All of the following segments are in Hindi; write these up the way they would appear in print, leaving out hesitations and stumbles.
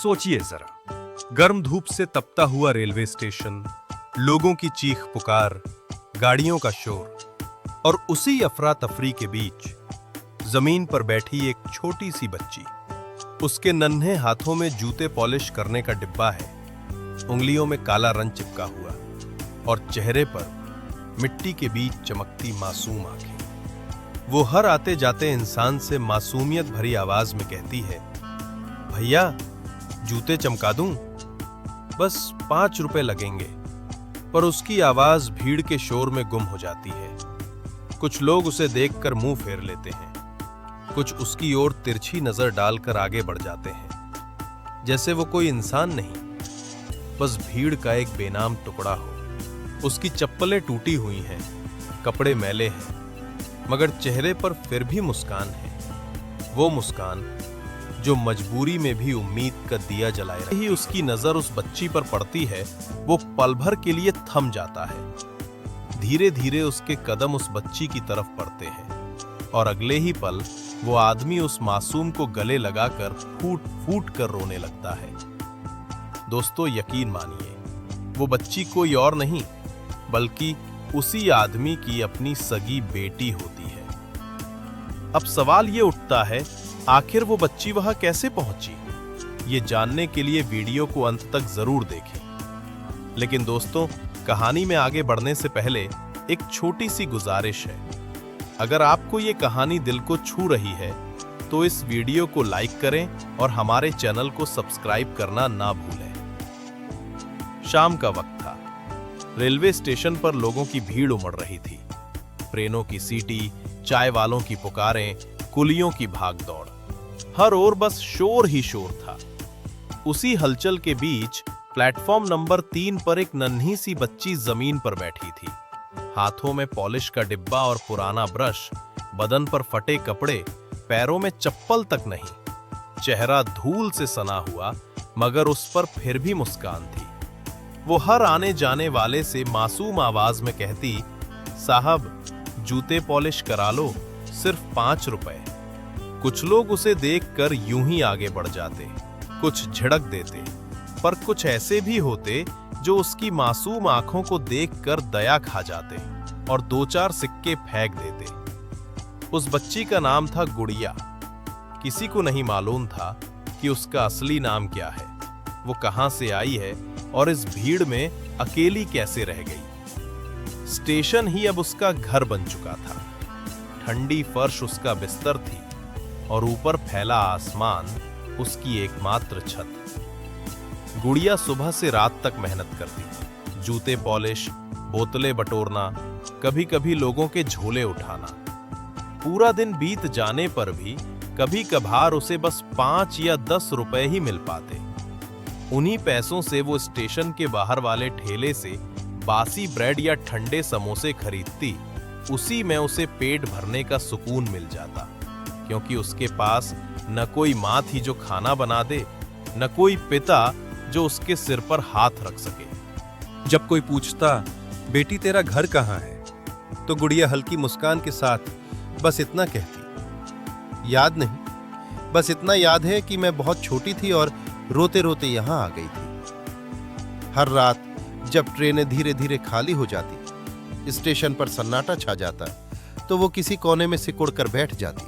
सोचिए जरा, गर्म धूप से तपता हुआ रेलवे स्टेशन, लोगों की चीख पुकार, गाड़ियों का शोर और उसी अफरा तफरी के बीच जमीन पर बैठी एक छोटी सी बच्ची। उसके नन्हे हाथों में जूते पॉलिश करने का डिब्बा है, उंगलियों में काला रंग चिपका हुआ और चेहरे पर मिट्टी के बीच चमकती मासूम आंखें। वो हर आते जाते इंसान से मासूमियत भरी आवाज में कहती है, भैया जूते चमका दूं? बस 5 रुपए लगेंगे। पर उसकी आवाज भीड़ के शोर में गुम हो जाती है। कुछ लोग उसे देखकर मुंह फेर लेते हैं, कुछ उसकी ओर तिरछी नजर डालकर आगे बढ़ जाते हैं, जैसे वो कोई इंसान नहीं, बस भीड़ का एक बेनाम टुकड़ा हो। उसकी चप्पलें टूटी हुई हैं, कपड़े मैले हैं, मगर चेहरे पर फिर भी मुस्कान है। वो मुस्कान जो मजबूरी में भी उम्मीद का दिया जलाए रही। उसकी नजर उस बच्ची पर पड़ती है, वो पल भर के लिए थम जाता है। धीरे धीरे उसके कदम उस बच्ची की तरफ बढ़ते हैं और अगले ही पल वो आदमी उस मासूम को गले लगाकर फूट फूट कर रोने लगता है। दोस्तों, यकीन मानिए, वो बच्ची कोई और नहीं बल्कि उसी आदमी की अपनी सगी बेटी होती है। अब सवाल ये उठता है, आखिर वो बच्ची वहां कैसे पहुंची? ये जानने के लिए वीडियो को अंत तक जरूर देखें। लेकिन दोस्तों, कहानी में आगे बढ़ने से पहले एक छोटी सी गुजारिश है। अगर आपको ये कहानी दिल को छू रही है तो इस वीडियो को लाइक करें और हमारे चैनल को सब्सक्राइब करना ना भूलें। शाम का वक्त था। रेलवे स्टेशन पर लोगों की भीड़ उमड़ रही थी। ट्रेनों की सीटी, चाय वालों की पुकारें, कुलियों की भागदौड़, हर ओर बस शोर ही शोर था। उसी हलचल के बीच प्लेटफॉर्म नंबर 3 पर एक नन्ही सी बच्ची जमीन पर बैठी थी। हाथों में पॉलिश का डिब्बा और पुराना ब्रश, बदन पर फटे कपड़े, पैरों में चप्पल तक नहीं। चेहरा धूल से सना हुआ, मगर उस पर फिर भी मुस्कान थी। वो हर आने जाने वाले से मासूम आवाज में कहती, साहब जूते पॉलिश करा लो, सिर्फ 5 रुपए। कुछ लोग उसे देखकर यूं ही आगे बढ़ जाते, कुछ झिड़क देते, पर कुछ ऐसे भी होते जो उसकी मासूम आंखों को देखकर दया खा जाते और 2-4 सिक्के फेंक देते। उस बच्ची का नाम था गुड़िया। किसी को नहीं मालूम था कि उसका असली नाम क्या है, वो कहां से आई है और इस भीड़ में अकेली कैसे रह गई। स्टेशन ही अब उसका घर बन चुका था। ठंडी फर्श उसका बिस्तर थी और ऊपर फैला आसमान उसकी एकमात्र छत। गुड़िया सुबह से रात तक मेहनत करती, जूते पॉलिश, बोतलें बटोरना, कभी कभी लोगों के झोले उठाना। पूरा दिन बीत जाने पर भी कभी कभार उसे बस 5 या 10 रुपए ही मिल पाते। उन्हीं पैसों से वो स्टेशन के बाहर वाले ठेले से बासी ब्रेड या ठंडे समोसे खरीदती। उसी में उसे पेट भरने का सुकून मिल जाता, क्योंकि उसके पास न कोई माँ थी जो खाना बना दे, न कोई पिता जो उसके सिर पर हाथ रख सके। जब कोई पूछता, बेटी तेरा घर कहाँ है, तो गुड़िया हल्की मुस्कान के साथ बस इतना कहती, याद नहीं, बस इतना याद है कि मैं बहुत छोटी थी और रोते रोते यहां आ गई थी। हर रात जब ट्रेनें धीरे धीरे खाली हो जाती, स्टेशन पर सन्नाटा छा जाता, तो वो किसी कोने में सिकुड़ कर बैठ जाती,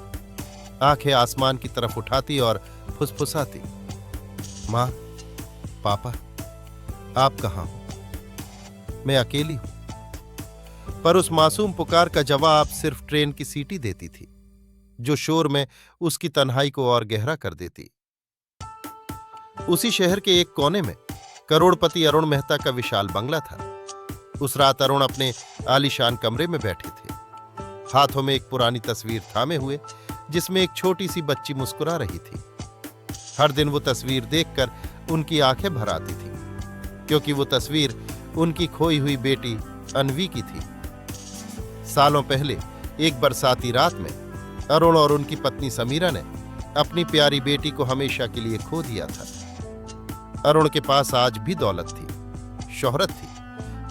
आंखें आसमान की तरफ उठाती और फुसफुसाती, माँ, पापा, आप कहाँ हो? मैं अकेली हूं। पर उस मासूम पुकार का जवाब सिर्फ ट्रेन की सीटी देती थी, जो शोर में उसकी तन्हाई को और गहरा कर देती। उसी शहर के एक कोने में करोड़पति अरुण मेहता का विशाल बंगला था। उस रात अरुण अपने आलीशान कमरे में बैठे थे, हाथों में एक पुरानी तस्वीर थामे हुए, जिसमें एक छोटी सी बच्ची मुस्कुरा रही थी। हर दिन वो तस्वीर देखकर उनकी आंखें भर आती थी, क्योंकि वो तस्वीर उनकी खोई हुई बेटी अन्वी की थी। सालों पहले एक बरसाती रात में अरुण और उनकी पत्नी समीरा ने अपनी प्यारी बेटी को हमेशा के लिए खो दिया था। अरुण के पास आज भी दौलत थी, शोहरत थी,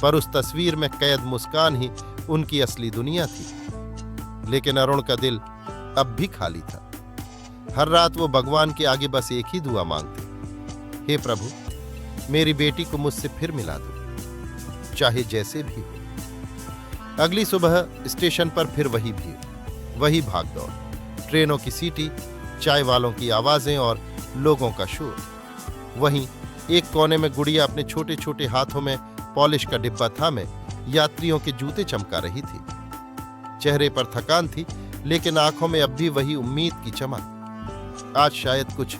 पर उस तस्वीर में कैद मुस्कान ही उनकी असली दुनिया थी। लेकिन अरुण का दिल अब भी खाली था। हर रात वो भगवान के आगे बस एक ही दुआ मांगते, हे प्रभु, मेरी बेटी को मुझसे फिर मिला दो, चाहे जैसे भी हो। अगली सुबह स्टेशन पर फिर वही भीड़, वही भागदौड़, ट्रेनों की सीटी, चाय वालों की आवाजें और लोगों का शोर। वहीं एक कोने में गुड़िया अपने छोटे छोटे हाथों में पॉलिश का डिब्बा थामे यात्रियों के जूते चमका रही थी। चेहरे पर थकान थी, लेकिन आंखों में अब भी वही उम्मीद की चमक। आज शायद कुछ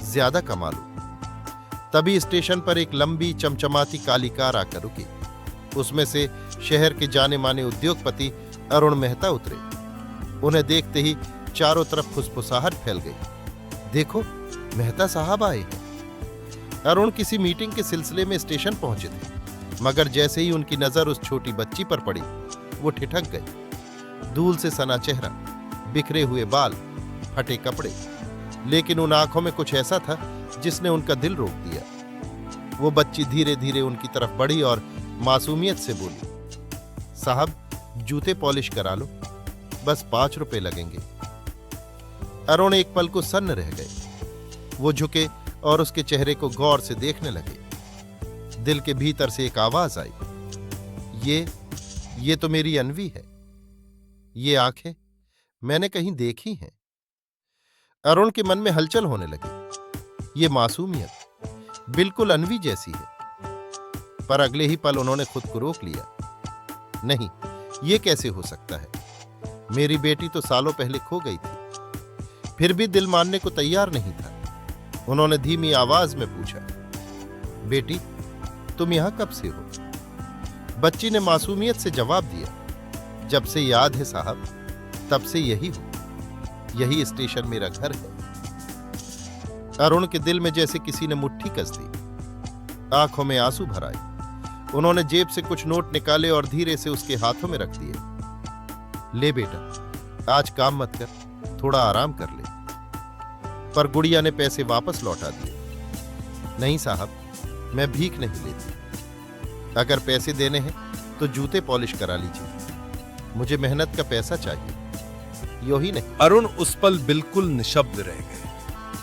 ज्यादा कमा लूं। तभी स्टेशन पर एक लंबी चमचमाती काली कार आकर रुकी। उसमें से शहर के जाने माने उद्योगपति अरुण मेहता उतरे। उन्हें देखते ही चारों तरफ फुसफुसाहट फैल गई। देखो, मेहता साहब आए हैं। अरुण किसी मीटिंग के सिलसिले में स्टेशन पहुंचे थे, मगर जैसे ही उनकी नजर उस छोटी बच्ची पर पड़ी, वो ठिठक गई। धूल से सना चेहरा, बिखरे हुए बाल, फटे कपड़े, लेकिन उन आंखों में कुछ ऐसा था जिसने उनका दिल रोक दिया। वो बच्ची धीरे धीरे उनकी तरफ बढ़ी और मासूमियत से बोली, साहब, जूते पॉलिश करा लो, बस 5 रुपए लगेंगे। अरुण एक पल को सन्न रह गए। वो झुके और उसके चेहरे को गौर से देखने लगे। दिल के भीतर से एक आवाज आई, ये तो मेरी अन्वी है। ये आंखें मैंने कहीं देखी हैं। अरुण के मन में हलचल होने लगी। ये मासूमियत बिल्कुल अन्वी जैसी है। पर अगले ही पल उन्होंने खुद को रोक लिया। नहीं, ये कैसे हो सकता है? मेरी बेटी तो सालों पहले खो गई थी। फिर भी दिल मानने को तैयार नहीं था। उन्होंने धीमी आवाज में पूछा, बेटी, तुम यहां कब से हो? बच्ची ने मासूमियत से जवाब दिया, जब से याद है साहब, तब से यही हूं। यही स्टेशन मेरा घर है। अरुण के दिल में जैसे किसी ने मुट्ठी कस दी। आंखों में आंसू भर आए। उन्होंने जेब से कुछ नोट निकाले और धीरे से उसके हाथों में रख दिए। ले बेटा, आज काम मत कर, थोड़ा आराम कर ले। पर गुड़िया ने पैसे वापस लौटा दिए। नहीं साहब, मैं भीख नहीं लेती। अगर पैसे देने हैं तो जूते पॉलिश करा लीजिए। मुझे मेहनत का पैसा चाहिए, यो ही नहीं। अरुण उस पल बिल्कुल निशब्द रह गए।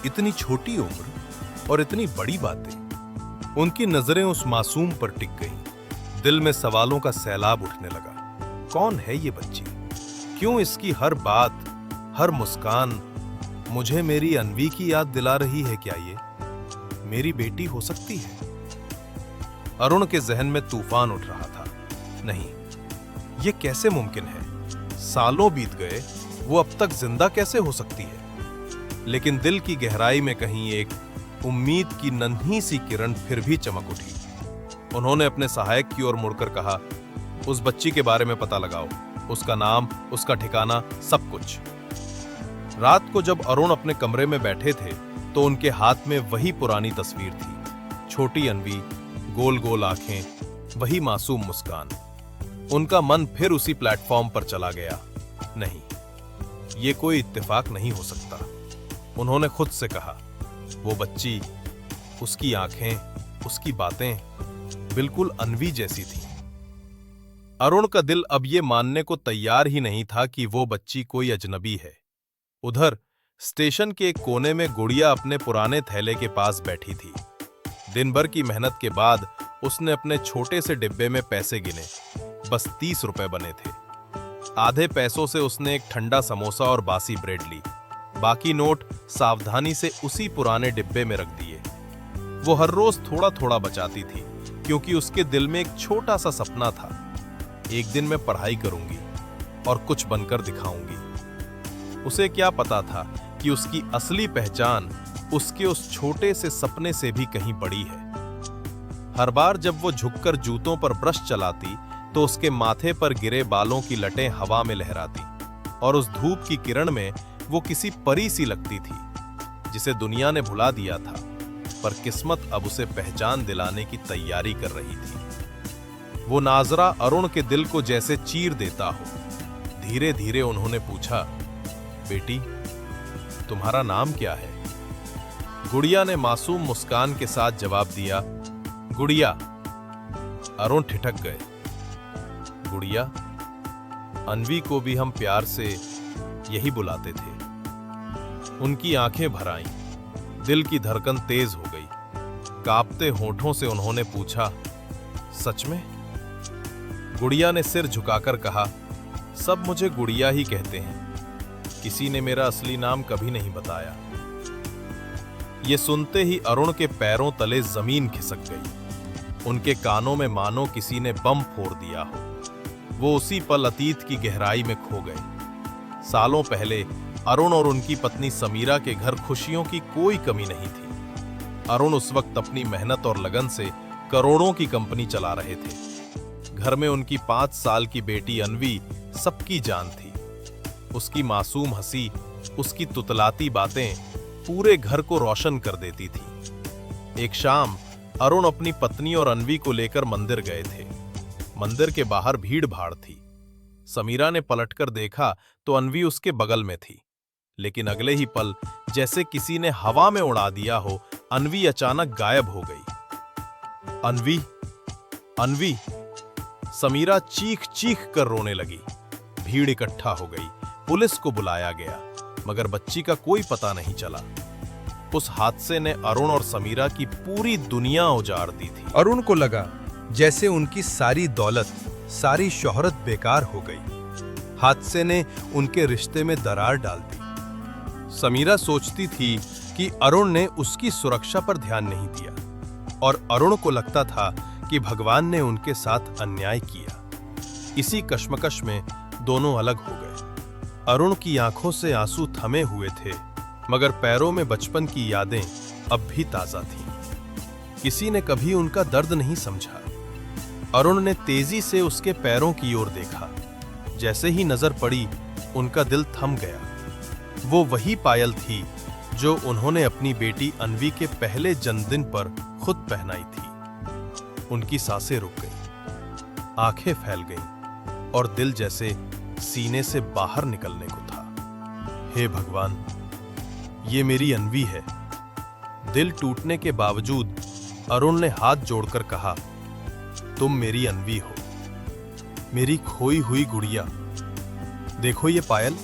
इतनी छोटी उम्र और इतनी बड़ी बातें। उनकी नजरें उस मासूम पर टिक गईं। दिल में सवालों का सैलाब उठने लगा। कौन है ये बच्ची? क्यों इसकी हर बात, हर मुस्कान मुझे मेरी अन्वी की याद दिला रही है? क्या ये मेरी बेटी हो सकती है? अरुण के जहन में तूफान उठ रहा था। नहीं, ये कैसे मुमकिन है? सालों बीत गए, वो अब तक जिंदा कैसे हो सकती है? लेकिन दिल की गहराई में कहीं एक उम्मीद की नन्ही सी किरण फिर भी चमक उठी। उन्होंने अपने सहायक की ओर मुड़कर कहा, उस बच्ची के बारे में पता लगाओ, उसका नाम, उसका ठिकाना, सब कुछ। रात को जब अरुण अपने कमरे में बैठे थे तो उनके हाथ में वही पुरानी तस्वीर थी। छोटी अन्वी, गोल गोल आंखें, वही मासूम मुस्कान। उनका मन फिर उसी प्लेटफॉर्म पर चला गया। नहीं, ये कोई इत्तेफाक नहीं हो सकता। उन्होंने खुद से कहा, वो बच्ची, उसकी आंखें, उसकी बातें बिल्कुल अन्वी जैसी थीं। अरुण का दिल अब ये मानने को तैयार ही नहीं था कि वो बच्ची कोई अजनबी है। उधर स्टेशन के एक कोने में गुड़िया अपने पुराने थैले के पास बैठी थी। दिन भर की मेहनत के बाद उसने अपने छोटे से डिब्बे में पैसे गिने। बस 30 रुपए बने थे। आधे पैसों से उसने एक ठंडा समोसा और बासी ब्रेड ली। बाकी नोट सावधानी से उसी पुराने डिब्बे में रख दिए। वो हर रोज थोड़ा थोड़ा बचाती थी, क्योंकि उसके दिल में एक छोटा सा सपना था। एक दिन मैं पढ़ाई करूंगी और कुछ बनकर दिखाऊंगी। उसे क्या पता था कि उसकी असली पहचान उसके उस छोटे से सपने से भी कहीं बड़ी है। हर बार जब वो झुककर जूतों पर ब्रश चलाती तो उसके माथे पर गिरे बालों की लटें हवा में लहराती और उस धूप की किरण में वो किसी परी सी लगती थी, जिसे दुनिया ने भुला दिया था, पर किस्मत अब उसे पहचान दिलाने की तैयारी कर रही थी। वो नाजरा अरुण के दिल को जैसे चीर देता हो। धीरे धीरे उन्होंने पूछा, बेटी, तुम्हारा नाम क्या है? गुड़िया ने मासूम मुस्कान के साथ जवाब दिया, गुड़िया। अरुण ठिठक गए। गुड़िया? अन्वी को भी हम प्यार से यही बुलाते थे। उनकी आंखें भर आईं, दिल की धड़कन तेज हो गई। कांपते होठों से उन्होंने पूछा, सच में? गुड़िया ने सिर झुकाकर कहा, सब मुझे गुड़िया ही कहते हैं, किसी ने मेरा असली नाम कभी नहीं बताया। ये सुनते ही अरुण के पैरों तले जमीन खिसक गई। उनके कानों में मानो किसी ने बम फोड़ दिया हो। वो उसी पल अतीत की गहराई में खो गए। सालों पहले अरुण और उनकी पत्नी समीरा के घर खुशियों की कोई कमी नहीं थी। अरुण उस वक्त अपनी मेहनत और लगन से करोड़ों की कंपनी चला रहे थे। घर में उनकी 5 साल की बेटी अनवी सबकी जान थी। उसकी मासूम हंसी, उसकी तुतलाती बातें पूरे घर को रोशन कर देती थी। एक शाम अरुण अपनी पत्नी और अनवी को लेकर मंदिर गए थे। मंदिर के बाहर भीड़ भाड़ थी। समीरा ने पलटकर देखा तो अनवी उसके बगल में थी, लेकिन अगले ही पल जैसे किसी ने हवा में उड़ा दिया हो, अनवी अचानक गायब हो गई। अनवी, अनवी! समीरा चीख चीख कर रोने लगी। भीड़ इकट्ठा हो गई। पुलिस को बुलाया गया, मगर बच्ची का कोई पता नहीं चला। उस हादसे ने अरुण और समीरा की पूरी दुनिया उजाड़ दी थी। अरुण को लगा जैसे उनकी सारी दौलत, सारी शोहरत बेकार हो गई। हादसे ने उनके रिश्ते में दरार डाल दी। समीरा सोचती थी कि अरुण ने उसकी सुरक्षा पर ध्यान नहीं दिया, और अरुण को लगता था कि भगवान ने उनके साथ अन्याय किया। इसी कश्मकश में दोनों अलग हो गए। अरुण की आंखों से आंसू थमे हुए थे, मगर पैरों में बचपन की यादें अब भी ताजा थीं। किसी ने कभी उनका दर्द नहीं समझा। अरुण ने तेजी से उसके पैरों की ओर देखा। जैसे ही नजर पड़ी, उनका दिल थम गया। वो वही पायल थी जो उन्होंने अपनी बेटी अनवी के पहले जन्मदिन पर खुद पहनाई थी। उनकी सांसें रुक गईं, आंखें फैल गईं, और दिल जैसे सीने से बाहर निकलने को था। हे भगवान, ये मेरी अनवी है। दिल टूटने के बावजूद अरुण ने हाथ जोड़कर कहा, तुम मेरी अनवी हो, मेरी खोई हुई गुड़िया। देखो ये पायल,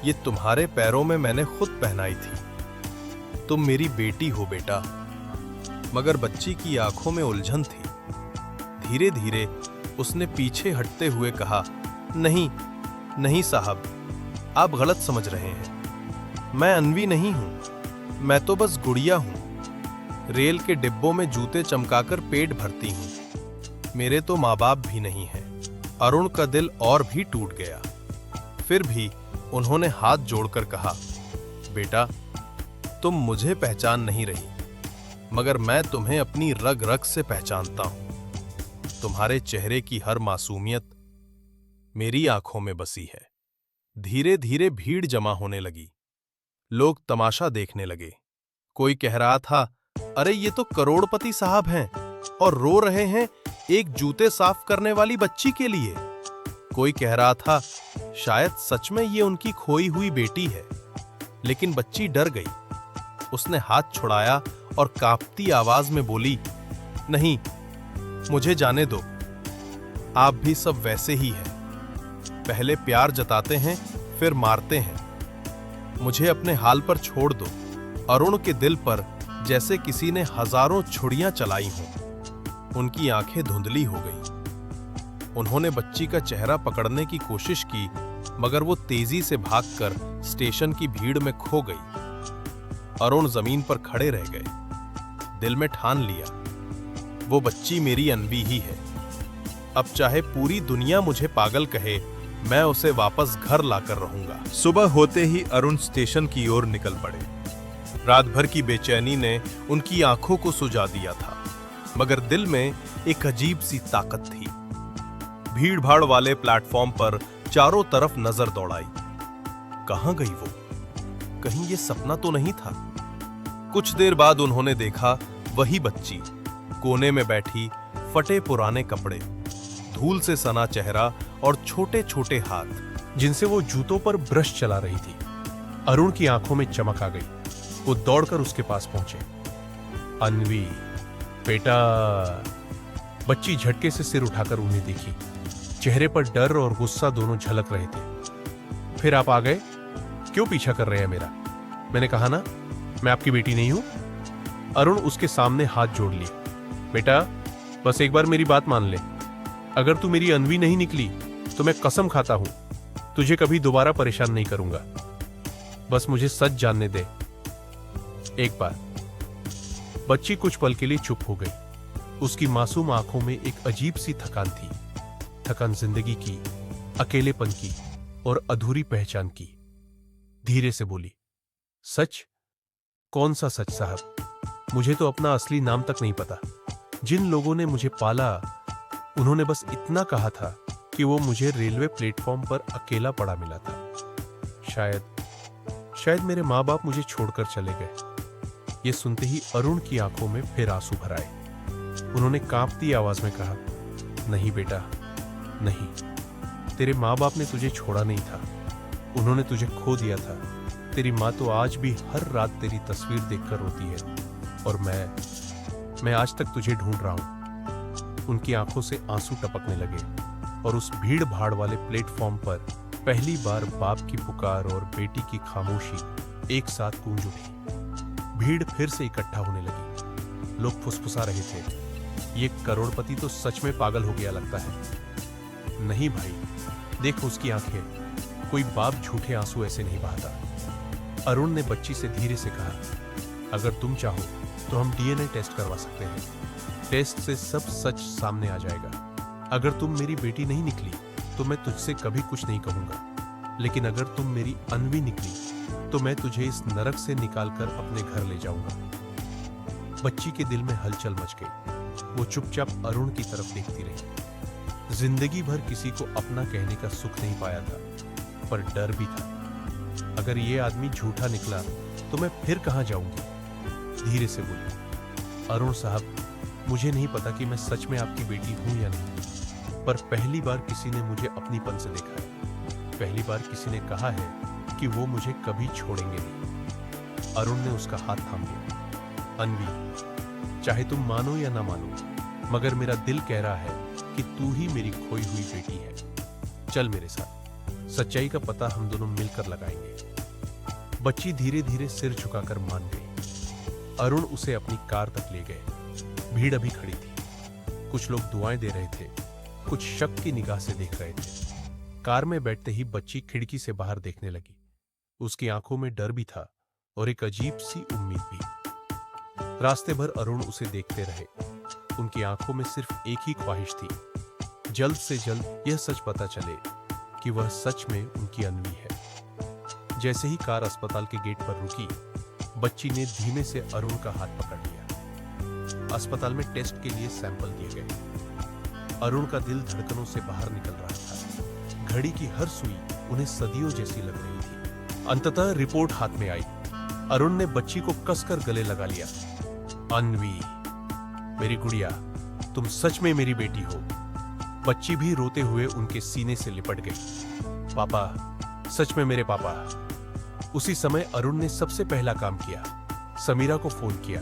ये तुम्हारे पैरों में मैंने खुद पहनाई थी। तुम मेरी बेटी हो बेटा। मगर बच्ची की आंखों में उलझन थी। धीरे धीरे उसने पीछे हटते हुए कहा, नहीं नहीं साहब, आप गलत समझ रहे हैं। मैं अनवी नहीं हूं, मैं तो बस गुड़िया हूं। रेल के डिब्बों में जूते चमकाकर पेट भरती हूं। मेरे तो माँ बाप भी नहीं हैं। अरुण का दिल और भी टूट गया। फिर भी उन्होंने हाथ जोड़कर कहा, बेटा, तुम मुझे पहचान नहीं रही, मगर मैं तुम्हें अपनी रग रग से पहचानता हूं। तुम्हारे चेहरे की हर मासूमियत मेरी आंखों में बसी है। धीरे धीरे भीड़ जमा होने लगी। लोग तमाशा देखने लगे। कोई कह रहा था, अरे ये तो करोड़पति साहब हैं और रो रहे हैं एक जूते साफ करने वाली बच्ची के लिए। कोई कह रहा था, शायद सच में ये उनकी खोई हुई बेटी है। लेकिन बच्ची डर गई। उसने हाथ छुड़ाया और कांपती आवाज में बोली, नहीं, मुझे जाने दो। आप भी सब वैसे ही हैं। पहले प्यार जताते हैं, फिर मारते हैं। मुझे अपने हाल पर छोड़ दो। अरुण के दिल पर जैसे किसी ने हजारों छुड़ियां चलाई हों। उनकी आंखें धुंधली हो गईं। उन्होंने बच्ची का चेहरा पकड़ने की कोशिश की, मगर वो तेजी से भागकर स्टेशन की भीड़ में खो गई। अरुण जमीन पर खड़े रह गए। दिल में ठान लिया, वो बच्ची मेरी अनवी ही है। अब चाहे पूरी दुनिया मुझे पागल कहे, मैं उसे वापस घर लाकर रहूंगा। सुबह होते ही अरुण स्टेशन की ओर निकल पड़े। रात भर की बेचैनी ने उनकी आंखों को सुजा दिया था, मगर दिल में एक अजीब सी ताकत थी। भीड़ भाड़ वाले प्लेटफॉर्म पर चारों तरफ नजर दौड़ाई। कहां गई वो? कहीं ये सपना तो नहीं था? कुछ देर बाद उन्होंने देखा वही बच्ची, कोने में बैठी, फटे पुराने कपड़े, धूल से सना चेहरा और छोटे छोटे हाथ जिनसे वो जूतों पर ब्रश चला रही थी। अरुण की आंखों में चमक आ गई। वो दौड़कर उसके पास पहुंचे। अनवी, बेटा। बच्ची झटके से सिर उठाकर उन्हें देखी। चेहरे पर डर और गुस्सा दोनों झलक रहे थे। फिर आप आ गए? क्यों पीछा कर रहे हैं मेरा? मैंने कहा ना, मैं आपकी बेटी नहीं हूं। अरुण उसके सामने हाथ जोड़ लिए। बेटा, बस एक बार मेरी बात मान ले। अगर तू मेरी अन्वी नहीं निकली तो मैं कसम खाता हूं तुझे कभी दोबारा परेशान नहीं करूंगा। बस मुझे सच जानने दे एक बार। बच्ची कुछ पल के लिए चुप हो गई। उसकी मासूम आंखों में एक अजीब सी थकान थी। थकान जिंदगी की, अकेलेपन की और अधूरी पहचान की। धीरे से बोली, सच? कौन सा सच साहब? मुझे तो अपना असली नाम तक नहीं पता। जिन लोगों ने मुझे पाला उन्होंने बस इतना कहा था कि वो मुझे रेलवे प्लेटफॉर्म पर अकेला पड़ा मिला था। शायद मेरे माँ बाप मुझे छोड़कर चले गए। ये सुनते ही अरुण की आंखों में फिर आंसू भर आए। उन्होंने कांपती आवाज में कहा, नहीं बेटा, नहीं। तेरे माँ बाप ने तुझे छोड़ा नहीं था, उन्होंने तुझे खो दिया था। तेरी माँ तो आज भी हर रात तेरी तस्वीर देखकर रोती है और मैं आज तक तुझे ढूंढ रहा हूं। उनकी आंखों से आंसू टपकने लगे और उस भीड़ भाड़ वाले प्लेटफॉर्म पर पहली बार बाप की पुकार और बेटी की खामोशी एक साथ गूंज उठी। भीड़ फिर से इकट्ठा होने लगी। लोग फुसफुसा रहे थे, ये करोड़पति तो सच में पागल हो गया लगता है। नहीं भाई, देखो उसकी आंखें, कोई बाप झूठे आंसू ऐसे नहीं बहाता। अरुण ने बच्ची से धीरे से कहा, अगर तुम चाहो तो हम डीएनए टेस्ट करवा सकते हैं। टेस्ट से सब सच सामने आ जाएगा। अगर तुम मेरी बेटी नहीं निकली तो मैं तुझसे कभी कुछ नहीं कहूंगा, लेकिन अगर तुम मेरी अन्वी निकली तो मैं तुझे इस नरक से निकालकर अपने घर ले जाऊंगा। बच्ची के दिल में हलचल मच गई। वो चुपचाप अरुण की तरफ देखती रही। जिंदगी भर किसी को अपना कहने का सुख नहीं पाया था, पर डर भी था। अगर ये आदमी झूठा निकला तो मैं फिर कहां जाऊंगी? धीरे से बोली, अरुण साहब, मुझे नहीं पता कि मैं सच में आपकी बेटी हूं या नहीं, पर पहली बार किसी ने मुझे अपनीपन से देखा है। पहली बार किसी ने कहा है कि वो मुझे कभी छोड़ेंगे नहीं। अरुण ने उसका हाथ थाम लिया। अन्वी, चाहे तुम मानो या ना मानो, मगर मेरा दिल कह रहा है कि तू ही मेरी खोई हुई बेटी है। चल मेरे साथ, सच्चाई का पता हम दोनों मिलकर लगाएंगे। बच्ची धीरे धीरे सिर झुकाकर मान गई। अरुण उसे अपनी कार तक ले गए। भीड़ अभी खड़ी थी। कुछ लोग दुआएं दे रहे थे, कुछ शक की निगाह से देख रहे थे। कार में बैठते ही बच्ची खिड़की से बाहर देखने लगी। उसकी आंखों में डर भी था और एक अजीब सी उम्मीद भी। रास्ते भर अरुण उसे देखते रहे। उनकी आंखों में सिर्फ एक ही ख्वाहिश थी, जल्द से जल्द यह सच पता चले कि वह सच में उनकी अन्वी है। जैसे ही कार अस्पताल के गेट पर रुकी, बच्ची ने धीमे से अरुण का हाथ पकड़ लिया। अस्पताल में टेस्ट के लिए सैंपल दिए गए। अरुण का दिल धड़कनों से बाहर निकल रहा था। घड़ी की हर सुई उन्हें सदियों जैसी लग रही थी। अंततः रिपोर्ट हाथ में आई। अरुण ने बच्ची को कसकर गले लगा लिया। अन्वी, मेरी गुड़िया, तुम सच में मेरी बेटी हो। बच्ची भी रोते हुए उनके सीने से लिपट गई। पापा, सच में मेरे पापा। उसी समय अरुण ने सबसे पहला काम किया। समीरा को फोन किया।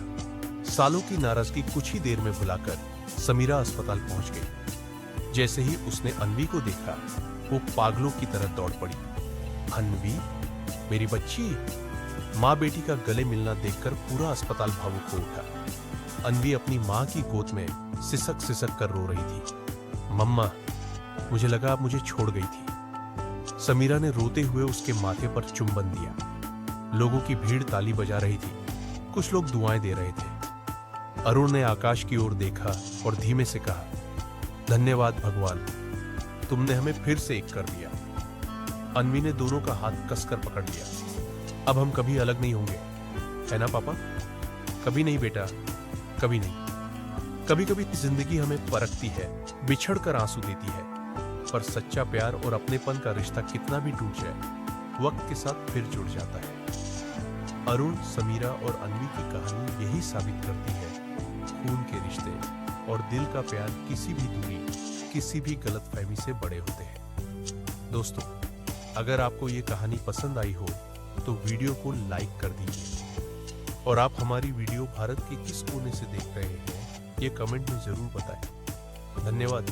सालों की नाराजगी कुछ ही देर में भुलाकर समीरा अस्पताल पहुंच गई। जैसे ही उसने अन्वी को देखा, वो पागलों की तरह दौड़ पड़ी। अन्वी, मेरी बच्ची। माँ बेटी का गले मिलना देखकर पूरा अस्पताल भावुक हो उठा। अन्वी अपनी माँ की गोद में सिसक सिसक कर रो रही थी। मम्मा, मुझे लगा आप मुझे छोड़ गई थी। समीरा ने रोते हुए उसके माथे पर चुंबन दिया। लोगों की भीड़ ताली बजा रही थी। कुछ लोग दुआएं दे रहे थे। अरुण ने आकाश की ओर देखा और धीमे से कहा, धन्यवाद भगवान, तुमने हमें फिर से एक कर दिया। अन्वी ने दोनों का हाथ कसकर पकड़ लिया। अब हम कभी अलग नहीं होंगे, है ना पापा? कभी नहीं बेटा, कभी नहीं। कभी कभी जिंदगी हमें परखती है, बिछड़ कर आंसू देती है, पर सच्चा प्यार और अपनेपन का रिश्ता कितना भी टूट जाए, वक्त के साथ फिर जुड़ जाता है। अरुण, समीरा और अन्वी की कहानी यही साबित करती है, खून के रिश्ते और दिल का प्यार किसी भी दूरी, किसी भी गलतफहमी से बड़े होते हैं। दोस्तों, अगर आपको ये कहानी पसंद आई हो तो वीडियो को लाइक कर दीजिए और आप हमारी वीडियो भारत के किस कोने से देख रहे हैं ये कमेंट में जरूर बताएं। धन्यवाद।